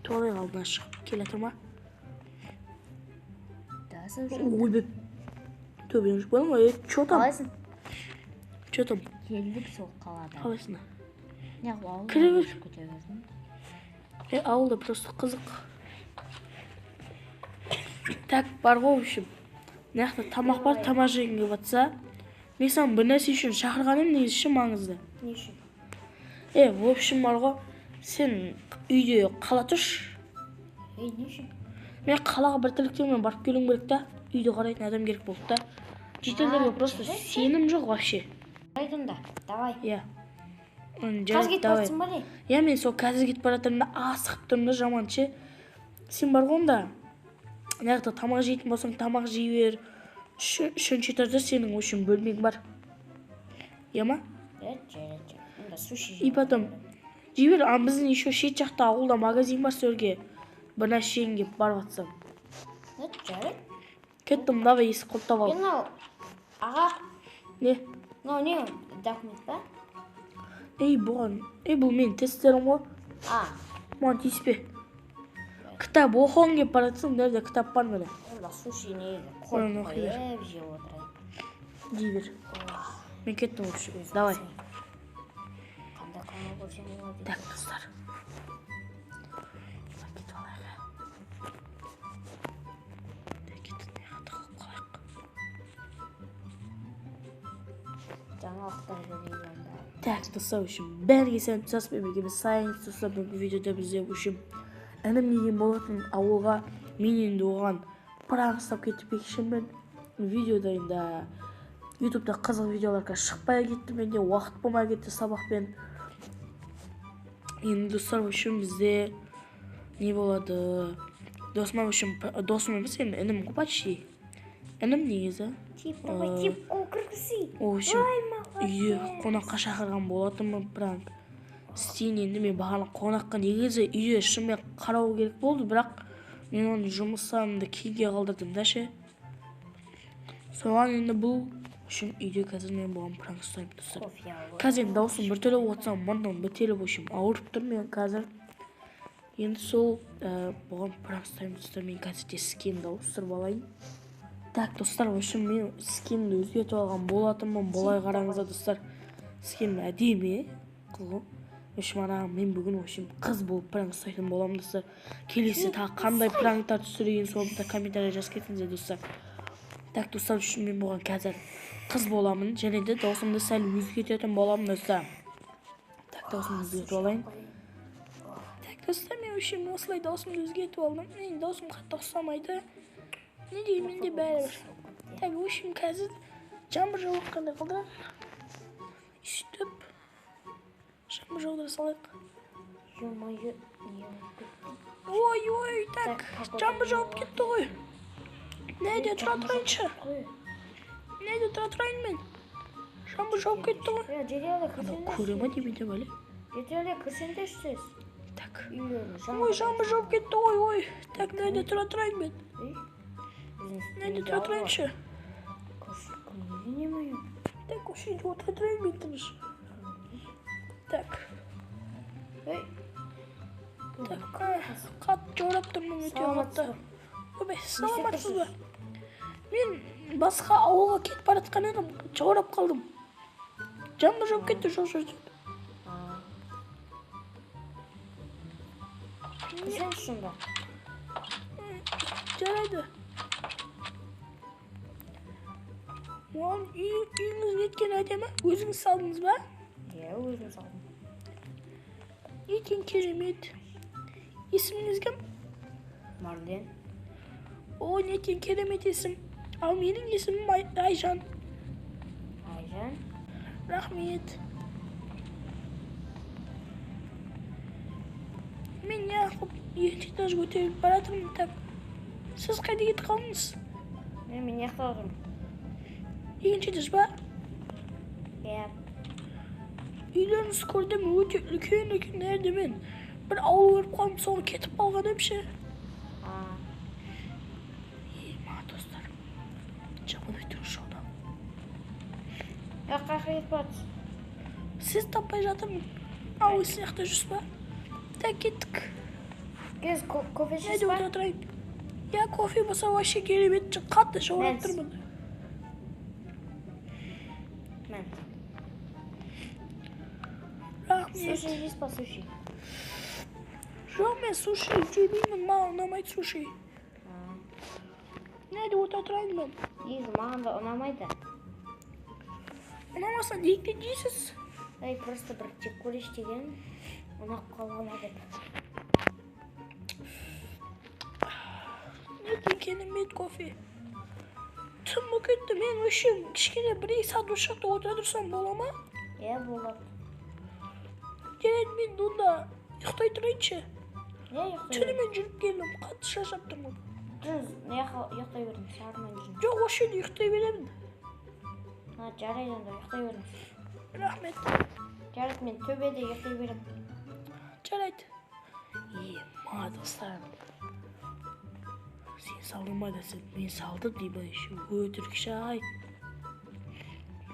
Tuvalet aldığına çıkıp gele turma. Daha sen Ulbep. Tövbe yanlış bana mı? Çotam. Қалайсың? Çotam. Келдік сол қалада. Қалайсың? Неғып ауылға Кіре бер. көшіп кете бердің? Ауылда просто қызық. Так, бар ғой, в общем. Мынақты тамақ бар, тамақ жегенге батса. Мен саған бір нәрсе үшін шақырған едім, негізі шын маңызды. Не үшін? В общем, бар ғой, сен үйде қала тұршы. Не үшін? Мен қалаға бір тірліктермен барып келуім керек та. Үйде қарайтын адам керек болды да. Шетелдерге просто сенім жоқ вообще. Айтында, давай. Қазір кетіп барсың ба не? Мен сол қазір кетіп баратырмын да, асығып тұрмын да, жаман ше. Сен бар ғой онда. Неғыта тамақ жейтін болсаң, тамақ жей бер. Үшінші этажда сенің үшін бөлмең бар. Ма? Жарайды. Онда суши И потом, жей бер, біздің еще шет жақта ауылда магазин бар, сөрге. Бір нәрсе жегің келіп барып жатсам. Жарайды. Кеттім, давай есік құлттап ал. Мынау, аға. Не? Мынау не? Документ ба? Бұл мен тесттерім ғой. Маған тиіспе. Кітап оқуын кеп баратсың, нерде кітап бар мені. Онда суши не? Қойып жеп отырайын. Жей бер. Мен кеттім вообще. Давай. Қандай қамал болсам болады. Так, достар. Кетіп алайық. Кетіп қалайық. Жаңалықтар көрейін онда. Так, достар, үшін бәрге сәлем жасап бергеніміз сайын достар, бүгінгі видеода бізде үшін інім деген болатын ауылға мен енді оған пранк ұстап кетпекшімін. Видеода енді ютубта қызық видеоларға шықпай кетті, менде уақыт болмай кетті сабақпен. Енді достар, үшін бізде не болады? Досым емес, енді інім ғой почти. Інім негізі. Ол кіргісі. Үйде қонаққа шақырған болатынмын пранк. Істейін енді мен бағана қонаққа негізі үйде шынымен қарау керек болды, бірақ мен оның жұмыстарымды кейге қалдырдым да ше. Соған енді бұл үшін үйде қазір мен болған пранк ұстаймын достар. Қазір енді даусым бір төлі отсам, мұрным бітеліп өшім ауырып тұр мен қазір. Енді сол болған пранк ұстаймын достар. Мен қазірде скемді ауыстырып алайын. Так, достар, үшін мен скемді өзгертіп алған болатынмын. Болай қараңыздар достар. Скем әдемі қылғым. Мен бүгін қыз болып пранк ұстайтын боламын достар. Келесі тағы қандай пранктар түсірейін, соны комментария жазып кетіңіздер достар. Так, достар, үшін мен болған қазір қыз боламын, және де даусымды сәл өзгертетін боламын достар. Так, даусымды өзгертіп алайын. Так, достар, мен үшін осылай даусымды өзгертіп алдым. Мен даусым қатты ұқсамайды. Не деймін, менде бәрі бір. Так, үшін қазір жаңбыр жауып қандай қылды. Үстіп жаңбыр жаудыра салайық. Ой, так, жаңбыр жауып кетті ғой. Неде тұра тұрайыншы? Неде тұра тұрайын мен? Жаңбыр жауып кетті ғой. Көре ма демейді бәлі? Жетелі кірсенде үшсіз. Так, жаңбыр жауып кетті ғой. Так, неде тұра тұрайын мен? Неде тұра тұрайыншы? Так, өшейді отыра тұрайын мен тыныш. Так. Қатты жаурап тұрмын өте қатты. Саламатсыз ба? Мен басқа ауылға кетіп баратқан едім, жаурап қалдым. Жаңбыр жауып кетті жоқ жерде. Сен шында? Жарайды. Оған үйіңіз неткен әдемі? Өзіңіз салдыңыз ба? Өзім салдым. Неткен керемет. Есіміңіз кім? Марлен. Неткен керемет есім. Ал менің есімім Айжан. Айжан? Рахмет. Мен неғып екінші этаж көтеріліп баратырмын. Так, сіз қайда кетіп қалдыңыз? Мен неқта отырмын. Екінші этаж ба? Үйлеріңіз көрдім, өте үлкен нәрді мен. Бір ауыл көріп қалым, соны кетіп қалған өпше. Ма, достар. Жаман өйтің шоуда. Қаққа кетіп бардыңыз? Сіз таппай жатырмын. Ауыл сияқта жүрсіз ба? Так, кеттік. Kız kofe Ne içiyorsun diyor mu? oturayım? Ya kofi basa o şekeri bitti. Katlı şovrattır Mens. bunu. Ben. Rahmet. Sushi yiyeceğiz pa sushi. Rahmet sushi. Cübeyim mal namay sushi. Ne diyor oturayım ben? Yiyiz mağan da onamaydı. Onamasa ligde değilsiz. Ey просто bir çikolata деген ona kalamadı. Ne diyeceğim met kofi. Tüm bugün de men üşüm. Kişkine bir saat uşakta oturursam bolama. Ya болады. Gelen men onda yıktay durayınca. Ne yoqтай Tünümen жүрüp geldim. Katı şaşap durmam. Kız ne yoqтай бердім сарман жүрмін. Yok o şeyde yıktay veremin. Ha жарайды онда yoqтай беріңіз. Rahmet. Жарайды мен төбеде yoqтай беремін. Жарайды. İyi ma dostlarım. Sen saldırma desin. Ben saldım diye ben işi. Ötürk şay.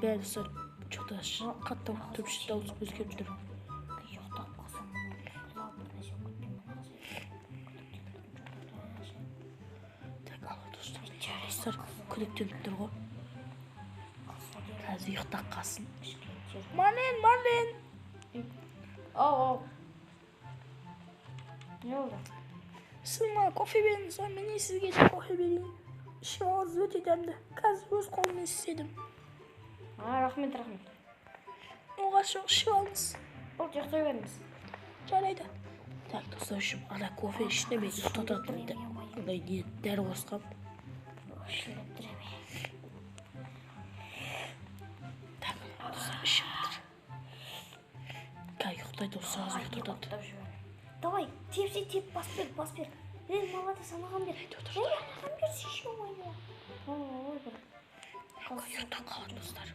Ben dostlar. Çok da kattan tüpüşü de olsun özgürüm durun. Yoqtап қалсам құлап бір нәрсе Tek ala dostlar. Dostlar kulüpten tuttur o. Қазір ұйықтап қалсын. Марлен. Ау. Не болды? Сіз маған кофе беріңіз, мен сізге де кофе берейін. Ішім ауыз өте дәмді. Қазір өз қолыммен істедім. Рахмет. Оған жоқ ішіп алыңыз. Бұл жоқтай беріңіз. Жарайды. Так, достар үшін ана кофе ішіне мен ұйықтататын не дәрі қосқам. Шылып тұра ме? Так, достар ішіп отыр. Кай ұйықтайды, осы азы ұйықтатады. Давай, теп, бас бер. Молодец, анаған бер. Анаған берші, ше-мое. Ой, бір. Ұйықтап қалады, достар.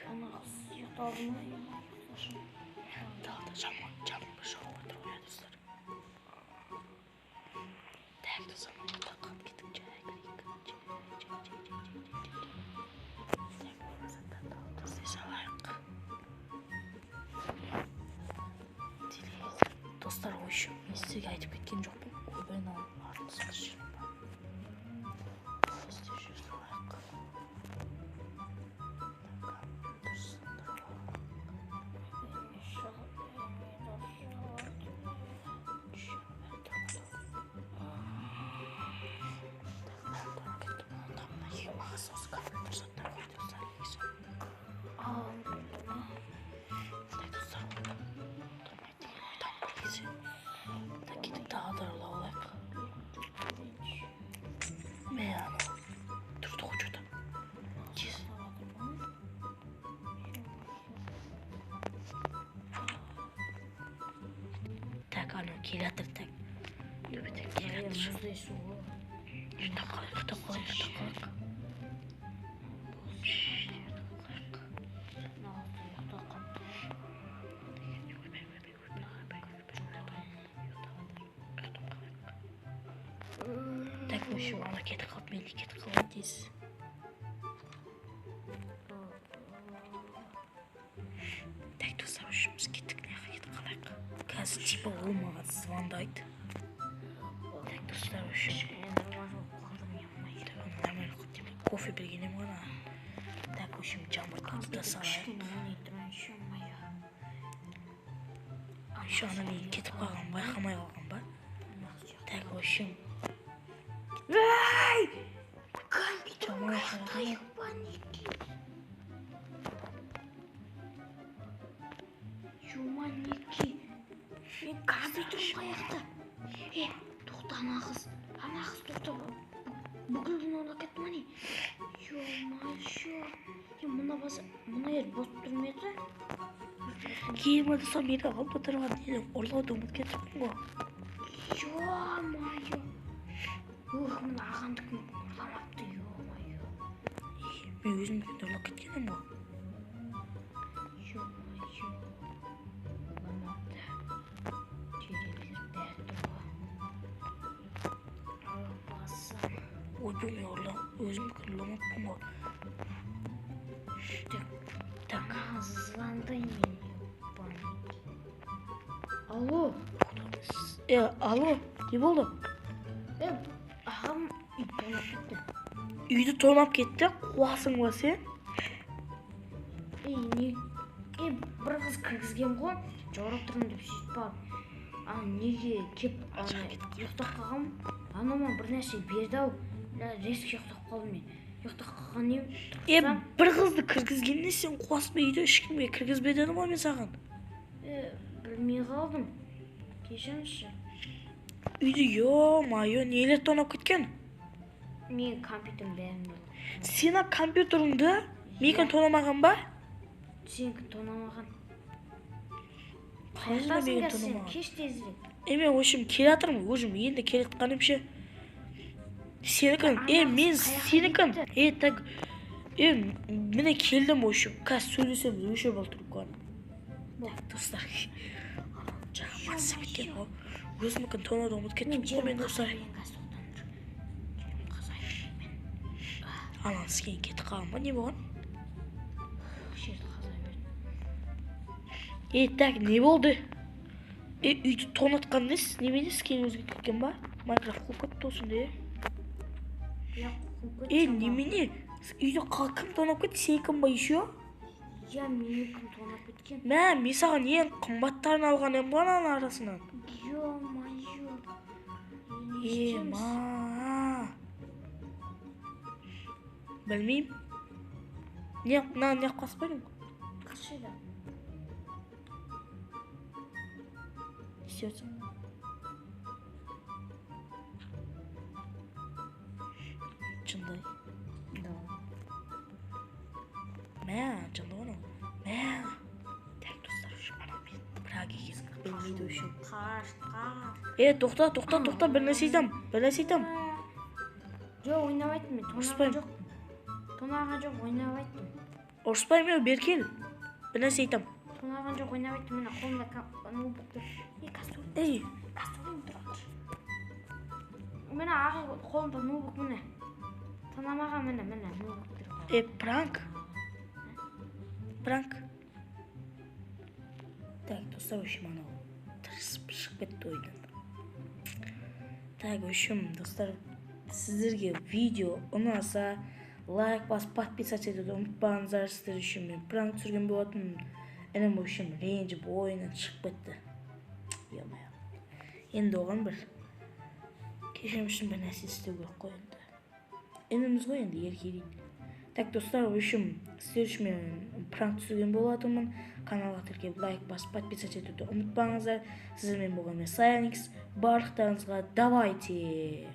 Анағыз ұйықталды ма? Далда жаным шауып отыр ғой, достар. Так, достар, ұйықтап қалып кеттік. Dostlar o işi ben size айтып кеткен жоқпын. Ойбай мынау артын салып жүрмін ба. Істеп жүр салайық. Келатыр так. Төбеден келатыр. Мұздай су ғой. Ұйықтап қалайық. Так, в общем, ана кетіп қалып, мен де кетіп қалайын дейсіз. Так, достар, в общем, біз кеттік, неғып кетіп қалайық. Қазір типа ол маған звондайды. Так, достар, в общем, кофе бергенем ғана. Так, в общем, жамыртқанды да салайық. Şu anda bir ketip қалған, байқамай қалған ба? Так, в общем. Ай! Жамай қалған. Юманеки. Мен қазір тұрмын аяқта. Тоқта ана қыз тоқта. Бүкіл күн орнына кетті ма не? Мына ер бос тұрмайды. Кейін мадаса мені алып отырған неден ұрлауды ұмыт кетіппін ғой. Ё-майо. Мына ағамдікін ұрламапты, ё-майо. Мен өзім күнде ұрлап кеткенім ғой. Ё-майо. Ұрламапты. Терезелер бәрі тұр ғой. Басым. Ойбай мен өзім күнде ұрламаппын ғой. Так, звондай мен. Алло. Alo, ne oldu? Ағам үй тонап кетті. Үйді тонап кетті, қуасың ба сен? Не? Бір қыз кіргізген ғой, жаурап тұрмын деп сөйтіп барып. Неге кеп ұйықтап қалғам? Анама бір нәрсе берді-ау. Резко ұйықтап қалдым мен. Ұйықтап қалған не? Bir қызды кіргізгенде сен қуасың ба, үйде ешкімге кіргізбе дедім ғой мен саған. Білмей қалдым. Кешіріңізші. Үйді ё-майо, нелер тонап кеткен? Мен компьютерім бәрін білдім. Сені компьютеріңді мекін тонамаған ба? Сенікі тонамаған. Қалжына беген тонамаған. Кеш тезірек. Мен өшім келе атырмын, өшім енді келе атқаным ше. Сенікін, мен сенікін. Так, міне келдім өшім. Қазір сөйлесем өше бол тұрып қалым. Так, достар. Жағамасы біткен ғой. Өзімікін тонауды ұмыт кеттім ғой мен достар. Анаңыз кейін кетіп қалым ба, не болған? Так, не болды? Үйді тонатқан нес? Неменес кейін өзге кеткен ба? Майнкрафт қуып кетті осында, немене? Үйді кім тонап кетті? Сенікін ба еще? Менікін тонап кеткен. Мен саған ең қымбаттарын алған ем ғой ананың арасынан. Ё-майо. Білмеймін. Не қаспайдың? Қашыда. Істеудің. Жындай. Жынды оны. Так, достар, үшін ана мен Прага кезін білмейді үшін. Тоқта, бір нәрсе айтам. Жоқ, ойнавайтын мен, тонаған жоқ. Ойнавайтын. Ұрыспайым, бер кел. Бір нәрсе айтам. Тонаған жоқ, ойнавайтын. Мені қолымда ноутбук тұр. Касторин тұрады. Мені ағы қолымда ноутбук міне. Тонамаған міне ноутбук тұр. Пранк. Так, достар, өшім анау тырысып шығып кетті ойдан. Так, өшім, достар, сіздерге видео ұнаса, лайк басып, подписаться етуді ұмытпаңыздар. Сіздер үшін мен пранк түсірген болатын. Інім өшім ренжіп ойынан шығып кетті. Енді оған бір кешірім үшін бір нәрсе істеу керек қой енді. Ініміз ғой енді еркелейді. Так, достар, өшім сіздер үшін мен пранк түсірген болатынмын. Каналға тіркеліп лайк басып, подписаться етуді ұмытпаңыздар. Сіздермен болған мен Саяникс. Барлықтарыңызға давайте!